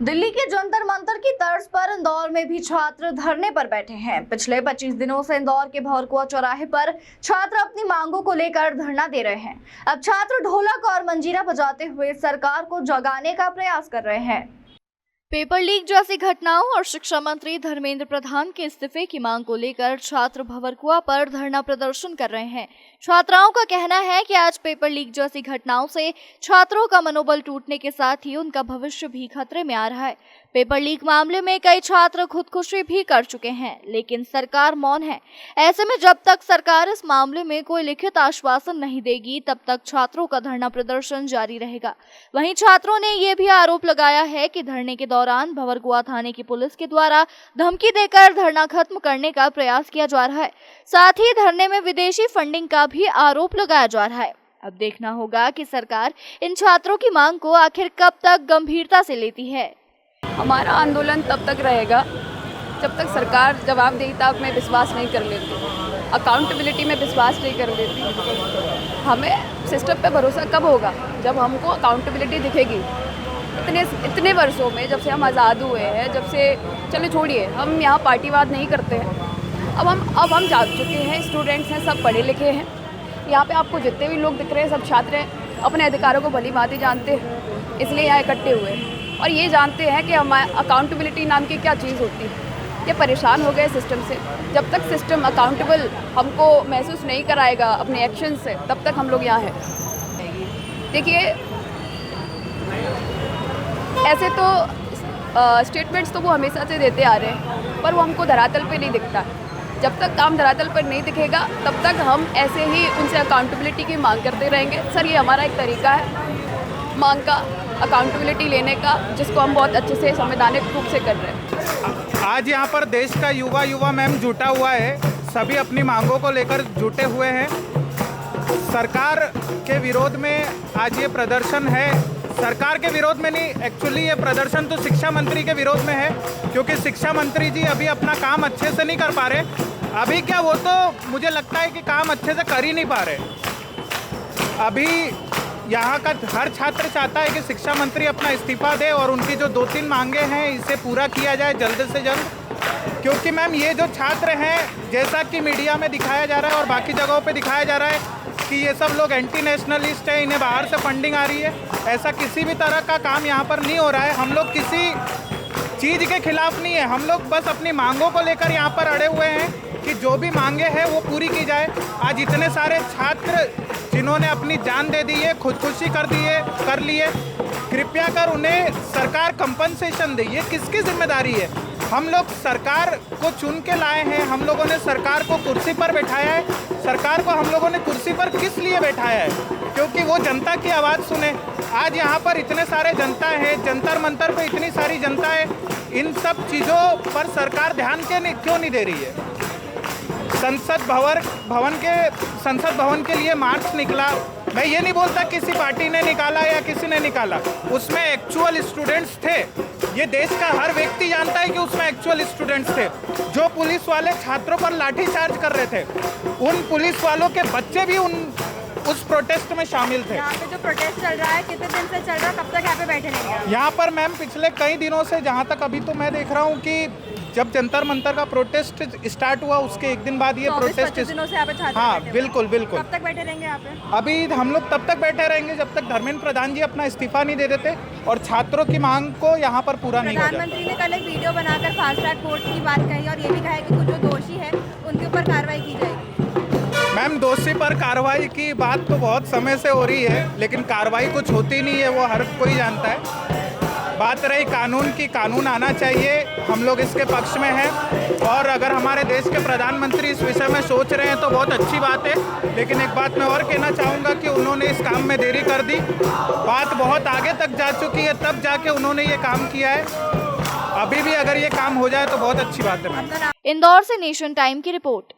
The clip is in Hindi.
दिल्ली के जंतर मंतर की तर्ज पर इंदौर में भी छात्र धरने पर बैठे हैं। पिछले 25 दिनों से इंदौर के भवरकुआ चौराहे पर छात्र अपनी मांगों को लेकर धरना दे रहे हैं। अब छात्र ढोलक और मंजीरा बजाते हुए सरकार को जगाने का प्रयास कर रहे हैं। पेपर लीक जैसी घटनाओं और शिक्षा मंत्री धर्मेंद्र प्रधान के इस्तीफे की मांग को लेकर छात्र भवरकुआ पर धरना प्रदर्शन कर रहे हैं। छात्राओं का कहना है कि आज पेपर लीक जैसी घटनाओं से छात्रों का मनोबल टूटने के साथ ही उनका भविष्य भी खतरे में आ रहा है। पेपर लीक मामले में कई छात्र खुदकुशी भी कर चुके हैं, लेकिन सरकार मौन है। ऐसे में जब तक सरकार इस मामले में कोई लिखित आश्वासन नहीं देगी, तब तक छात्रों का धरना प्रदर्शन जारी रहेगा। वहीं छात्रों ने ये भी आरोप लगाया है कि धरने के दौरान भवरकुआ थाने की पुलिस के द्वारा धमकी देकर धरना खत्म करने का प्रयास किया जा रहा है। साथ ही धरने में विदेशी फंडिंग का भी आरोप लगाया जा रहा है। अब देखना होगा कि सरकार इन छात्रों की मांग को आखिर कब तक गंभीरता से लेती है। हमारा आंदोलन तब तक रहेगा जब तक सरकार जवाबदेहिता में विश्वास नहीं कर लेती, अकाउंटेबिलिटी में विश्वास नहीं कर लेती। हमें सिस्टम पे भरोसा कब होगा? जब हमको अकाउंटेबिलिटी दिखेगी। इतने वर्षों में, जब से हम आज़ाद हुए हैं, जब से चलो छोड़िए, हम यहाँ पार्टीवाद नहीं करते हैं। अब हम जाग चुके हैं, स्टूडेंट्स हैं, सब पढ़े लिखे हैं। यहाँ पे आपको जितने भी लोग दिख रहे हैं सब छात्र हैं, अपने अधिकारों को भली भांति जानते हैं, इसलिए यहाँ इकट्ठे हुए हैं और ये जानते हैं कि हमारे अकाउंटेबिलिटी नाम की क्या चीज़ होती है। ये परेशान हो गए सिस्टम से। जब तक सिस्टम अकाउंटेबल हमको महसूस नहीं कराएगा अपने एक्शन से, तब तक हम लोग यहाँ हैं। देखिए, ऐसे तो स्टेटमेंट्स तो वो हमेशा से देते आ रहे हैं, पर वो हमको धरातल पे नहीं दिखता। जब तक काम धरातल पर नहीं दिखेगा, तब तक हम ऐसे ही उनसे अकाउंटेबिलिटी की मांग करते रहेंगे। सर, ये हमारा एक तरीका है मांग का, अकाउंटेबिलिटी लेने का, जिसको हम बहुत अच्छे से संवैधानिक रूप से कर रहे हैं। आज यहाँ पर देश का युवा मैम जुटा हुआ है, सभी अपनी मांगों को लेकर जुटे हुए हैं। सरकार के विरोध में आज ये प्रदर्शन है। सरकार के विरोध में नहीं, एक्चुअली ये प्रदर्शन तो शिक्षा मंत्री के विरोध में है, क्योंकि शिक्षा मंत्री जी अभी अपना काम अच्छे से नहीं कर पा रहे। अभी क्या, वो तो मुझे लगता है कि काम अच्छे से कर ही नहीं पा रहे। अभी यहाँ का हर छात्र चाहता है कि शिक्षा मंत्री अपना इस्तीफा दे और उनकी जो 2-3 मांगे हैं इसे पूरा किया जाए जल्द से जल्द। क्योंकि मैम, ये जो छात्र हैं, जैसा कि मीडिया में दिखाया जा रहा है और बाकी जगहों पे दिखाया जा रहा है कि ये सब लोग एंटी नेशनलिस्ट है, इन्हें बाहर से फंडिंग आ रही है, ऐसा किसी भी तरह का काम यहाँ पर नहीं हो रहा है। हम लोग किसी चीज़ के खिलाफ नहीं है, हम लोग बस अपनी मांगों को लेकर यहाँ पर अड़े हुए हैं कि जो भी मांगे हैं वो पूरी की जाए। आज इतने सारे छात्र जिन्होंने अपनी जान दे दी है, खुदकुशी कर लिए, कृपया कर उन्हें सरकार कंपनसेशन दे। ये किसकी जिम्मेदारी है? हम लोग सरकार को चुन के लाए हैं, हम लोगों ने सरकार को कुर्सी पर बैठाया है। सरकार को हम लोगों ने कुर्सी पर किस लिए बैठाया है? क्योंकि वो जनता की आवाज़ सुने। आज यहाँ पर इतने सारे जनता है, जंतर मंतर पे इतनी सारी जनता है, इन सब चीज़ों पर सरकार ध्यान क्यों नहीं दे रही है? संसद भवन के लिए मार्च निकला। मैं ये नहीं बोलता किसी पार्टी ने निकाला या किसी ने निकाला, उसमें एक्चुअल स्टूडेंट्स थे। ये देश का हर व्यक्ति जानता है कि उसमें एक्चुअल स्टूडेंट्स थे। जो पुलिस वाले छात्रों पर लाठीचार्ज कर रहे थे, उन पुलिस वालों के बच्चे भी उस प्रोटेस्ट में शामिल थे। यहाँ पे जो प्रोटेस्ट चल रहा है, कितने दिन से चल रहा है, कब तक यहाँ पे बैठे रहेंगे? यहाँ पर मैम पिछले कई दिनों से, जहाँ तक अभी तो मैं देख रहा हूँ कि जब जंतर मंतर का प्रोटेस्ट स्टार्ट हुआ, उसके एक दिन बाद ये प्रोटेस्ट दिनों से यहाँ पे छात्र हाँ, बैठे बिल्कुल। कब तक बैठे रहेंगे यहाँ पे? अभी हम लोग तब तक बैठे रहेंगे जब तक धर्मेंद्र प्रधान जी अपना इस्तीफा नहीं दे देते और छात्रों की मांग को यहाँ पर पूरा नहीं हो जाए। प्रधानमंत्री ने कल एक वीडियो बनाकर फास्ट ट्रैक कोर्ट की बात कही और ये भी कहा है कि कुछ जो दोषी है उनके ऊपर कार्रवाई की जाएगी। मैम, दोषी पर कार्रवाई की बात तो बहुत समय से हो रही है, लेकिन कार्रवाई कुछ होती नहीं है, वो हर कोई जानता है। बात रही कानून की, कानून आना चाहिए, हम लोग इसके पक्ष में हैं। और अगर हमारे देश के प्रधानमंत्री इस विषय में सोच रहे हैं तो बहुत अच्छी बात है। लेकिन एक बात मैं और कहना चाहूँगा कि उन्होंने इस काम में देरी कर दी। बात बहुत आगे तक जा चुकी है, तब जाके उन्होंने ये काम किया है। अभी भी अगर ये काम हो जाए तो बहुत अच्छी बात है। इंदौर से नेशन टाइम की रिपोर्ट।